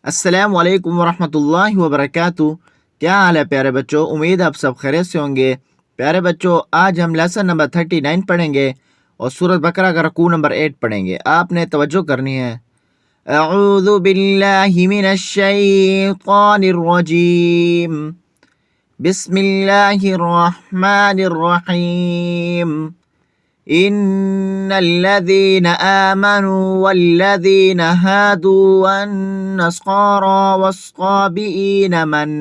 अस्सलाम वालेकुम वरहमतुल्लाहि वबरकातुहू। क्या हाल है प्यारे बच्चों, उम्मीद आप सब खैरियत से होंगे। प्यारे बच्चों, आज हम लेसन नंबर 39 पढ़ेंगे और सूरत बकरा का रकू नंबर 8 पढ़ेंगे। आपने तवज्जो करनी है। अऊज़ु बिल्लाहि मिनश शैतानिर रजीम। बिस्मिल्लाहिर रहमानिर रहीम। इन्नल्लज़ीना आमनू वल्लज़ीना हादू वन्नस्वारा वस्साबिईन मन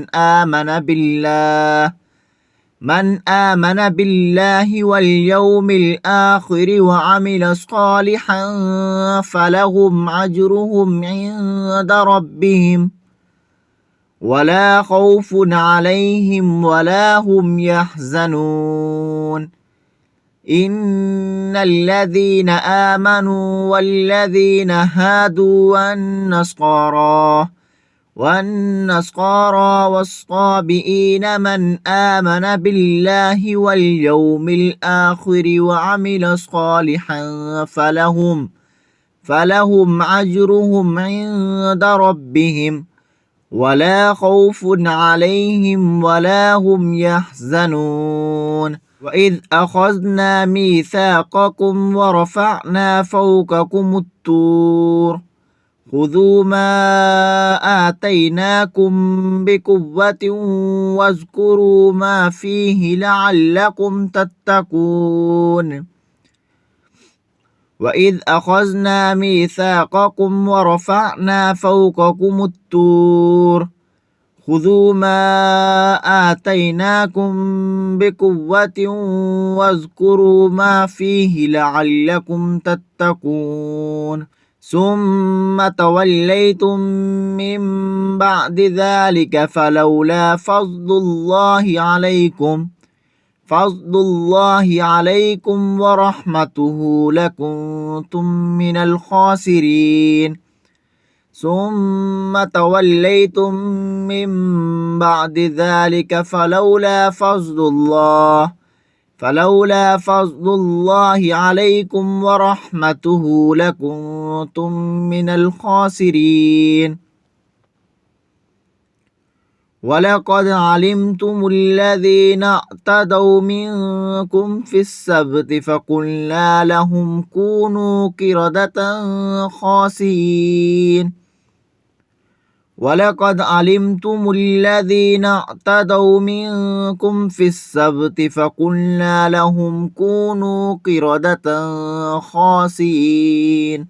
आमन बिल्लाहि वल्यौमिल आखिर वअमिल सालिहन फलहुम अज्रुहुम इन्द रब्बिहिम वला खौफुन अलैहिम वला हुम यहज़नून। इन्नल्लज़ीना आमनू वल्लज़ीना हादू वन्नस्वारा वस्साबिईन मन आमन बिल्लाहि वल्यौमिल आखिर वअमिल सालिहन फलहुम अज्रुहुम इन्द रब्बिहिम वला खौफुन अलैहिम वला हुम यहज़नून। वइज़ अख़ज़ना मीसाक़कुम वरफ़अना फ़ौक़कुम अत्तूर ख़ुज़ू मा आतैनाकुम बिक़ुव्वतिन वज़्कुरू मा फ़ीहि लअल्लकुम तत्तक़ून। वइज़ अख़ज़ना मीसाक़कुम वरफ़अना फ़ौक़कुम अत्तूर ख़ुज़ू मा आतैनाकुम बिक़ुव्वतिन वज़्कुरू मा फ़ीहि लअल्लकुम तत्तक़ून। सुम्म तवल्लैतुम मिन बअदि ज़ालिक फलौला फ़ज़्लुल्लाहि अलैकुम वरहमतुहु लकुन्तुम मिनल ख़ासिरीन। सुम्म तवल्लैतुम मिन बअदि ज़ालिक फलौला फ़ज़्लुल्लाहि अलैकुम वरहमतुहु लकुन्तुम मिनल ख़ासिरीन। वलक़द अलिमतुमुल्लज़ीना अअतदौ मिनकुम फ़िस्सब्ति फ़क़ुल्ना लहुम कूनू क़िरदतन ख़ासिईन। वलक़द अलिमतुमुल्लज़ीना अअतदौ मिनकुम फ़िस्सब्ति फ़क़ुल्ना लहुम कूनू क़िरदतन ख़ासिईन।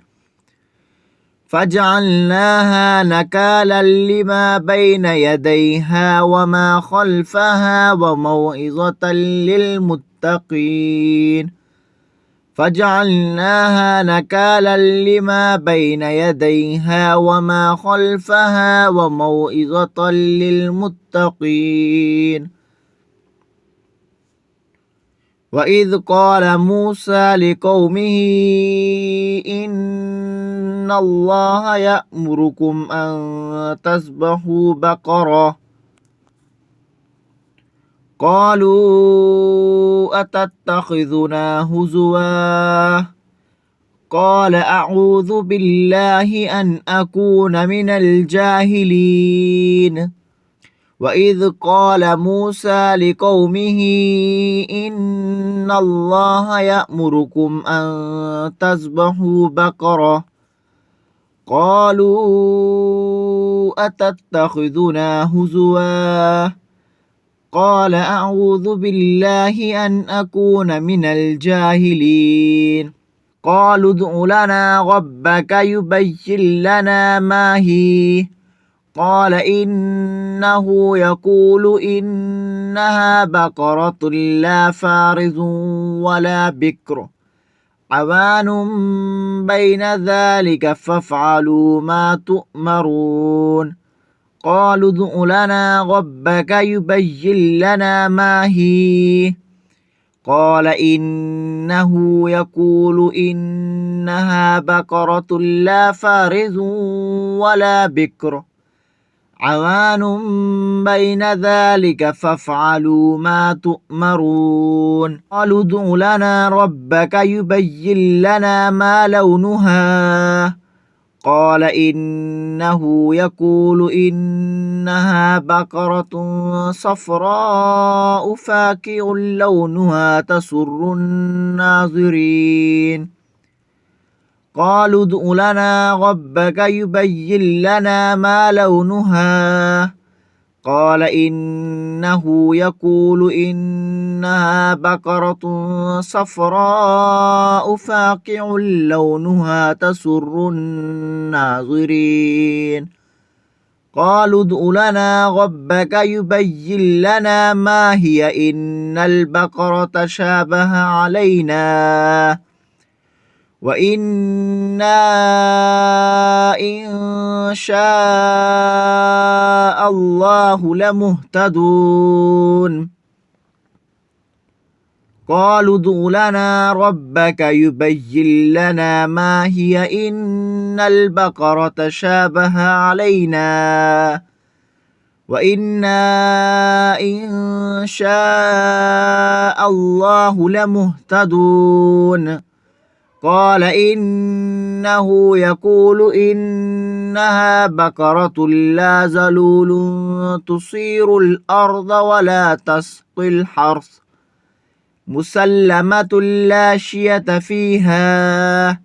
फ़जअलनाहा नकाला लिमा बैन यदैहा वमा खल्फहा वमौइज़तन लिलमुत्तक़ीन। फ़जअलनाहा नकाला लिमा बैन यदैहा वमा खल्फहा वमौइज़तन लिलमुत्तक़ीन। वइज़ क़ाल मूसा लिक़ौमिही इन्नल्लाहा यअमुरुकुम अन तज़्बहू बक़रा क़ालू अतत्तख़िज़ुना हुज़ुवा क़ाल अऊज़ु बिल्लाहि अन अकून मिनल जाहिलीन। वइज़ क़ाल मूसा लिक़ौमिही इन्नल्लाहा यअमुरुकुम अन तज़्बहू बक़रा क़ालू अतत्तख़िज़ुना हुज़ुवा क़ाल अऊज़ु बिल्लाहि अन अकून मिनल जाहिलीन। क़ालू उदउ लना रब्बक युबय्यिन लना मा ही क़ाल इन्नहु यक़ूलु इन्नहा बक़रतुन ला फ़ारिज़ुन वला बिक्र अवानुम बैन ज़ालिक फ़फ़अलू मा तुअमरून। क़ालू उदउ लना रब्बक युबय्यिन लना मा ही क़ाल इन्नहु यक़ूलु इन्नहा बक़रतुन ला फ़ारिज़ुन वला बिक्र अवानुम बैन ज़ालिक फ़फ़अलू मा तुअमरून। क़ालू उदउ लना रब्बक युबय्यिन लना मा लौनुहा قال إنه يقول إنها بقرة صفراء فاقع لونها تسر الناظرين قالوا ادع لنا ربك يبين لنا ما لونها قال إنه يقول إنها بقرة صفراء فاقع لونها تسر الناظرين قالوا ادع لنا ربك يبين لنا ما هي إن البقرة شابه علينا وإنا إن شاء الله لمهتدون قالوا ادع لنا ربك يبين لنا ما هي إن البقرة شابه علينا وإنا إن شاء الله لمهتدون قال إنه يقول إنها بقرة لا ذلول تصير الأرض ولا تسقي الحرث مسلمة لا شية فيها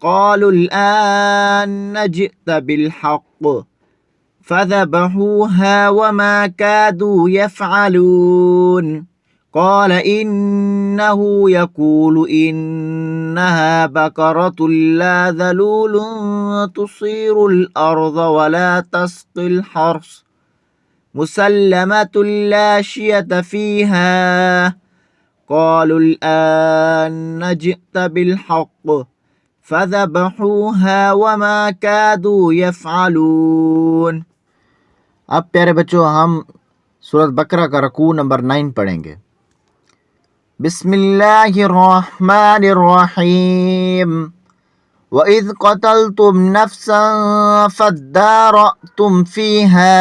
قالوا الآن جئت بالحق فذبحوها وما كادوا يفعلون قال إنه يقول إنها بقرة لا ذلول تصير الأرض ولا تسقي الحرث مسلمة لا شية فيها قالوا الآن جئت بالحق فذبحوها وما كادوا يفعلون अब प्यारे बच्चों हम सूरत बकरा का रकू नंबर 9 पढ़ेंगे। बिस्मिल्लाहिर्रहमानिर्रहीम वइज़ क़तलतुम नफ़्सन फ़द्दारअतुम फ़ीहा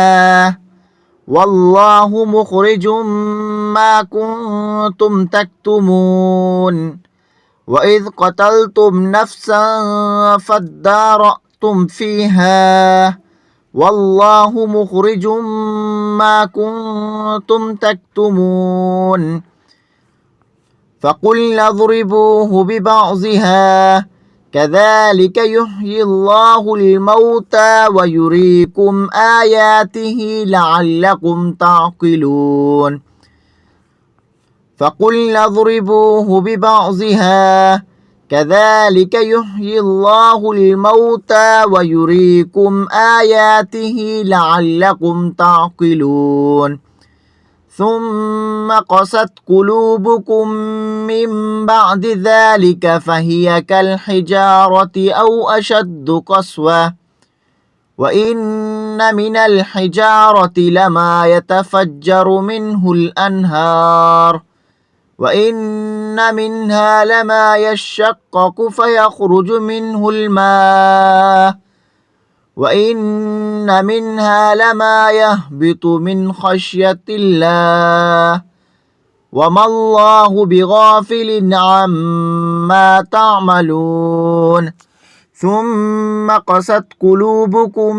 वल्लाहु मुख़रिजुम मा कुन्तुम तक्तुमून वइज़ क़तलतुम नफ़्सन फ़द्दारअतुम फ़ीहा वल्लाहु मुख़रिजुम मा कुन्तुम तक्तुमून फ़क़ुल्ना ज़रिबूहु बिबअज़िहा कज़ालिक युह्यिल्लाहुल मौता व युरीकुम आयातिहि लअल्लकुम ताक़िलून फ़क़ुल्ना ज़रिबूहु बिबअज़िहा कज़ालिक युह्यिल्लाहुल मौता व युरीकुम आयातिहि लअल्लकुम ताक़िलून ثم قست قلوبكم من بعد ذلك فهي كالحجارة أو أشد قسوة وإن من الحجارة لما يتفجر منه الأنهار وإن منها لما يشقق فيخرج منه الماء وإن منها لما يهبط من خشية الله وما الله بغافل عما تعملون ثم قست قلوبكم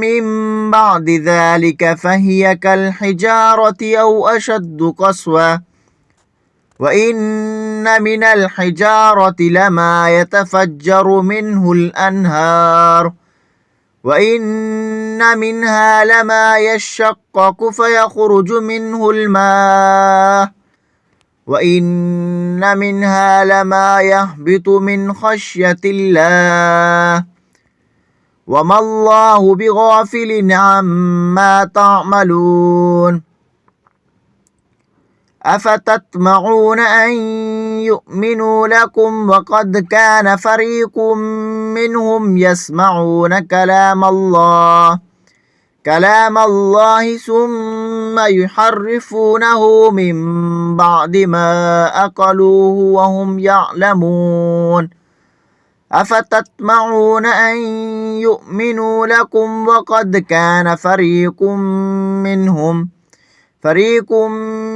من بعد ذلك فهي كالحجارة أو أشد قسوة وإن من الحجارة لما يتفجر منه الأنهار وإن منها لما يشقق فيخرج منه الماء وإن منها لما يهبط من خشية الله وما الله بغافل عما تعملون أفتطمعون أن يؤمنوا لكم وقد كان فريق منهم يسمعون كلام الله ثم يحرفونه من بعد ما أقلوه وهم يعلمون أفتطمعون أن يؤمنوا لكم وقد كان فريق منهم फरीक़ुम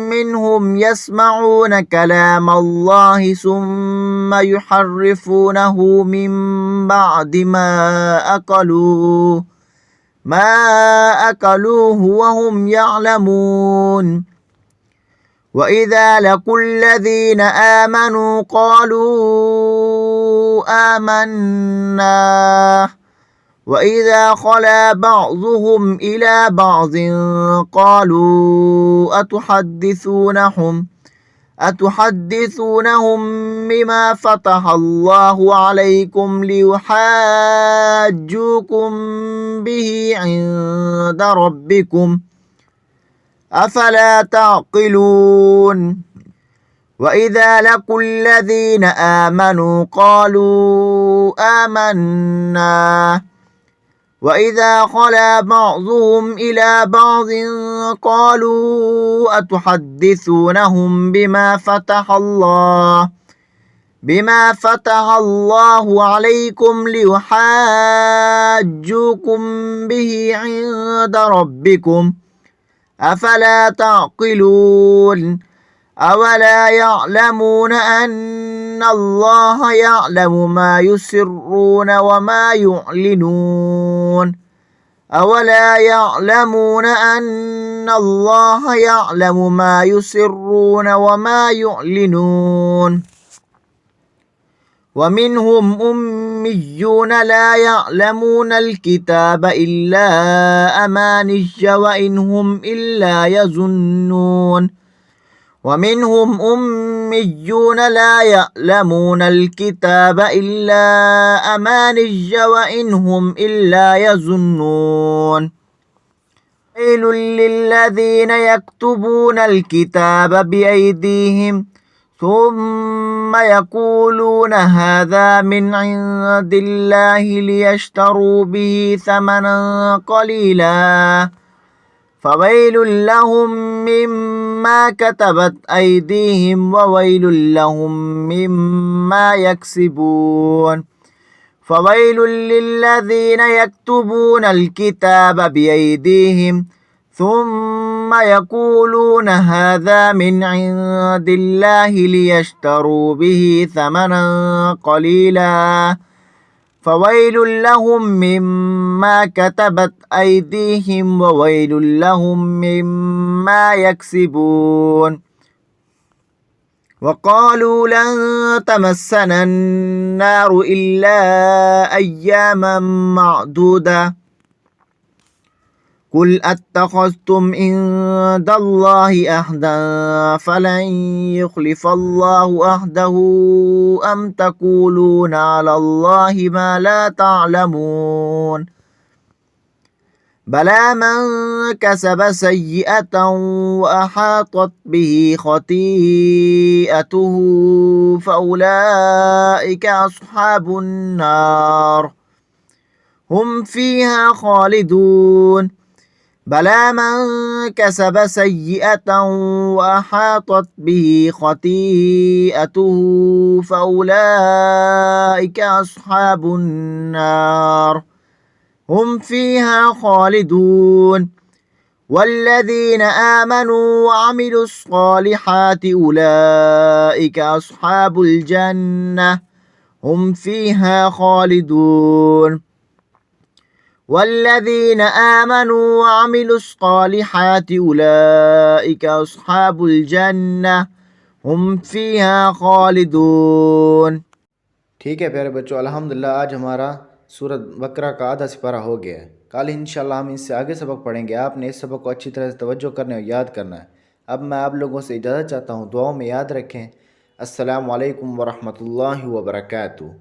मिनहुम यस्मऊन कलाम अल्लाह सुम्मा युहर्रिफूनहु मिन बअदि मा अकलूहु वहुम यअलमून वइज़ा लकुल्लज़ीन आमनू क़ालू आमन्ना वइज़ा ख़ला बअज़ुहुम इला बअज़िन क़ालू अतुहद्दिसूनहुम बिमा फ़तहल्लाहु अलैकुम लियुहाज्जूकुम बिही इंद रब्बिकुम अफ़ला तअक़िलून वइज़ा लकुल्लज़ीन आमनू क़ालू आमन्ना वइज़ा ख़ला बअज़ुहुम इला बअज़िन क़ालू अतुहद्दिसूनहुम बिमा फ़तहल्लाहु अलैकुम लियुहाज्जूकुम बिही इंद रब्बिकुम अफ़ला तअक़िलून अवला यअलमून अन्नल्लाह यअलमु मा युसिर्रून वमा युअलिनून अवला यअलमून अन्नल्लाह यअलमु मा युसिर्रून वमा युअलिनून वमिनहुम उम्मिय्यून ला यअलमूनल किताब इल्ला अमानिय्य वइनहुम इल्ला यज़ुन्नून वमिनहुम उम्मिय्यून ला यअलमूनल किताब इल्ला अमानिय्य वइनहुम इल्ला यज़ुन्नून वैलुल लिल्लज़ीन यक्तुबूनल किताब बिअयदीहिम ثم يقولون هذا من عند الله ليشتروا به ثمنا قليلا فويل لهم مما كتبت أيديهم وويل لهم مما يكسبون فويل للذين يكتبون الكتاب بأيديهم ثم يقولون هذا من عند الله ليشتروا به ثمنا قليلا فويل لهم مما كتبت أيديهم وويل لهم مما يكسبون وقالوا لن تمسنا النار إلا أياما معدودة قل أتخذتم عند الله عهدا فلن يخلف الله عهده أم تقولون على الله ما لا تعلمون بلى من كسب سيئة وأحاطت به خطيئته فأولئك أصحاب النار هم فيها خالدون بلى من كسب سيئة وأحاطت به خطيئته فأولئك أصحاب النار هم فيها خالدون والذين آمنوا وعملوا الصالحات أولئك أصحاب الجنة هم فيها خالدون والذين آمنوا وعملوا الصالحات أولئك أصحاب الجنة هم فيها खालिदून। ठीक है प्यारे बच्चों, अल्हम्दुलिल्लाह आज हमारा सूरत बकरा का आधा सिपारा हो गया है। कल इंशाल्लाह हम इससे आगे सबक पढ़ेंगे। आपने इस सबक को अच्छी तरह से तवज्जो करने और याद करना है। अब मैं आप लोगों से इजाज़त चाहता हूँ, दुआओं में याद रखें। अस्सलामु अलैकुम वरहमतुल्लाहि वबरकातुहू।